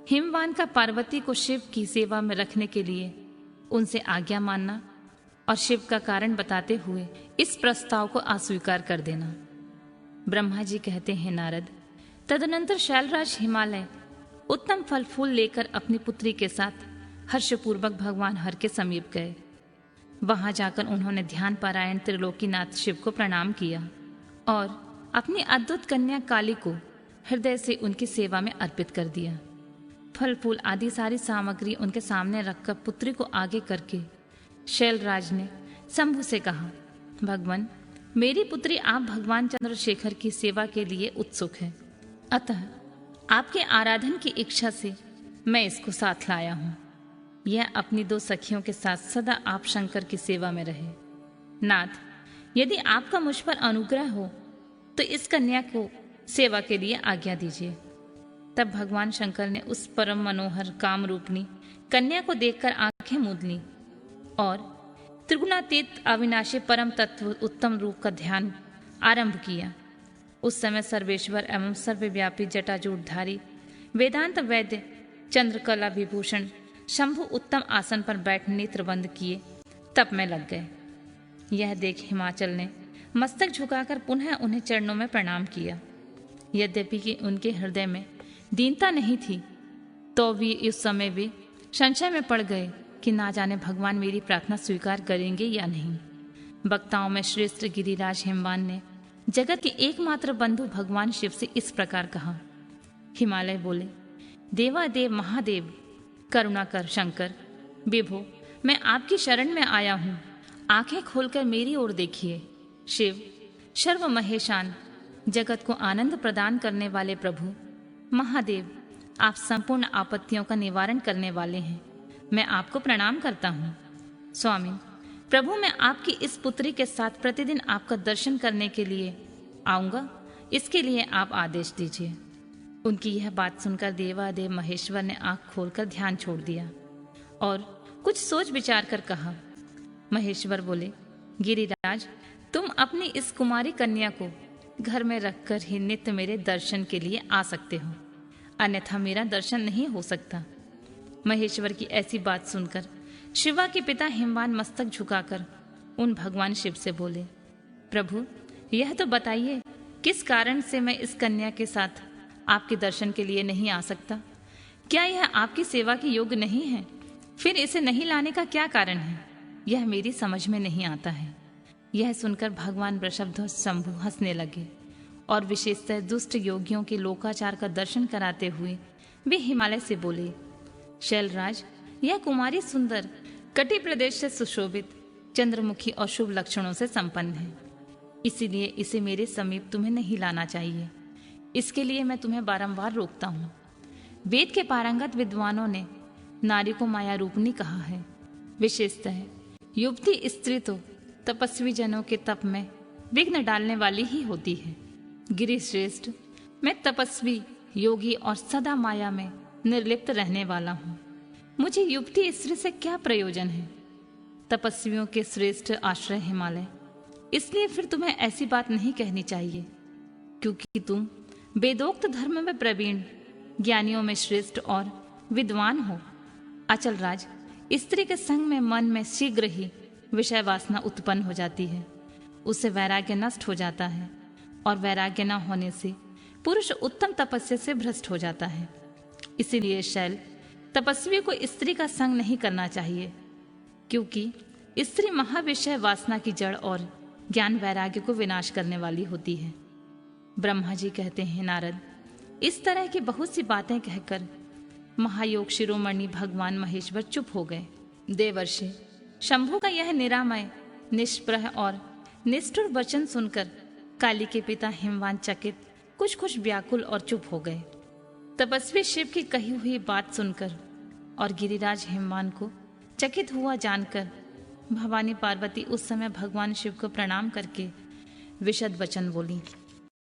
हिमवान का पार्वती को शिव की सेवा में रखने के लिए उनसे आज्ञा मानना और शिव का कारण बताते हुए इस प्रस्ताव को अस्वीकार कर देना। ब्रह्मा जी कहते हैं, नारद, तदनंतर शैलराज हिमालय उत्तम फल फूल लेकर अपनी पुत्री के साथ हर्षपूर्वक भगवान हर के समीप गए। वहां जाकर उन्होंने ध्यान पारायण त्रिलोकीनाथ शिव को प्रणाम किया और अपनी अद्भुत कन्या काली को हृदय से उनकी सेवा में अर्पित कर दिया। फल फूल आदि सारी सामग्री उनके सामने रखकर पुत्री को आगे करके शैलराज ने शंभु से कहा, भगवान, मेरी पुत्री आप भगवान चंद्रशेखर की सेवा के लिए उत्सुक है, अतः आपके आराधन की इच्छा से मैं इसको साथ लाया हूं। यह अपनी 2 सखियों के साथ सदा आप शंकर की सेवा में रहे। नाथ, यदि आपका मुझ पर अनुग्रह हो तो इस कन्या को सेवा के लिए आज्ञा दीजिए। तब भगवान शंकर ने उस परम मनोहर काम रूपनी कन्या को देखकर आंखें मूंद ली और त्रिगुणातीत अविनाशी परम तत्व उत्तम रूप का ध्यान आरंभ किया। उस समय सर्वेश्वर एवं सर्वव्यापी जटाजूटधारी वेदांत वैद्य चंद्रकला विभूषण शंभु उत्तम आसन पर बैठ नेत्र बंद किए तप में लग गए। यह देख हिमाचल ने मस्तक झुकाकर पुनः उन्हें चरणों में प्रणाम किया। यद्यपि कि उनके हृदय में दीनता नहीं थी, तो भी उस समय वे संशय में पड़ गए कि ना जाने भगवान मेरी प्रार्थना स्वीकार करेंगे या नहीं। वक्ताओं में श्रेष्ठ गिरिराज हिमवान ने जगत के एकमात्र बंधु भगवान शिव से इस प्रकार कहा। हिमालय बोले, देवादेव महादेव, करुणा कर शंकर, विभो, मैं आपकी शरण में आया हूं, आंखें खोलकर मेरी ओर देखिए। शिव, सर्व महेशान, जगत को आनंद प्रदान करने वाले प्रभु महादेव, आप संपूर्ण आपत्तियों का निवारण करने वाले हैं, मैं आपको प्रणाम करता हूँ। स्वामी प्रभु, मैं आपकी इस पुत्री के साथ प्रतिदिन आपका दर्शन करने के लिए आऊंगा, इसके लिए आप आदेश दीजिए। उनकी यह बात सुनकर देवादेव महेश्वर ने आंख खोलकर ध्यान छोड़ दिया और कुछ सोच विचार कर कहा। महेश्वर बोले, गिरिराज, तुम अपनी इस कुमारी कन्या को घर में रखकर ही नित्य मेरे दर्शन के लिए आ सकते हो, अन्यथा मेरा दर्शन नहीं हो सकता। महेश्वर की ऐसी बात सुनकर शिवा के पिता हिमवान मस्तक झुकाकर उन भगवान शिव से बोले, प्रभु, यह तो बताइए किस कारण से मैं इस कन्या के साथ आपके दर्शन के लिए नहीं आ सकता? क्या यह आपकी सेवा के योग्य नहीं है? फिर इसे नहीं लाने का क्या कारण है? यह मेरी समझ में नहीं आता है। यह सुनकर भगवान वृषभध्वज शंभु हंसने लगे और विशेषतः दुष्ट योगियों के लोकाचार का दर्शन कराते हुए वे हिमालय से बोले, शैलराज, यह कुमारी सुंदर, कटि प्रदेश से सुशोभित, चंद्रमुखी और शुभ लक्षणों से संपन्न है, इसीलिए इसे मेरे समीप तुम्हें नहीं लाना चाहिए। इसके लिए मैं तुम्हें बारंबार रोकता हूँ। वेद के पारंगत विद्वानों ने नारी को माया रूपनी कहा है। विशेषतः युवती स्त्री तो तपस्वी जनों के तप में विघ्न डालने वाली ही होती है। गिरिश्रेष्ठ, मैं तपस्वी, योगी और सदा माया में निर्लिप्त रहने वाला हूँ। मुझे युवती स्त्री से क्या प्रयोजन है? तपस्वियों के श्रेष्ठ आश्रय हिमालय, इसलिए फिर तुम्हें ऐसी बात नहीं कहनी चाहिए, क्योंकि तुम वेदोक्त धर्म में प्रवीण, ज्ञानियों में श्रेष्ठ और विद्वान हो। अचल राज, स्त्री के संग में मन में शीघ्र ही विषय वासना उत्पन्न हो जाती है, उससे वैराग्य नष्ट हो जाता है और वैराग्य न होने से पुरुष उत्तम तपस्या से भ्रष्ट हो जाता है। इसीलिए शैल, तपस्वी को स्त्री का संग नहीं करना चाहिए, क्योंकि स्त्री महाविषय वासना की जड़ और ज्ञान वैराग्य को विनाश करने वाली होती है। ब्रह्मा जी कहते हैं, नारद, इस तरह की बहुत सी बातें कहकर महायोग शिरोमणि भगवान महेश्वर चुप हो गए। देवर्षि, शंभु का यह निरामय, निष्प्रह और निष्ठुर वचन सुनकर काली के पिता हिमवान चकित, कुछ व्याकुल और चुप हो गए। तपस्वी शिव की कही हुई बात सुनकर और गिरिराज हिमवान को चकित हुआ जानकर भवानी पार्वती उस समय भगवान शिव को प्रणाम करके विशद वचन बोली।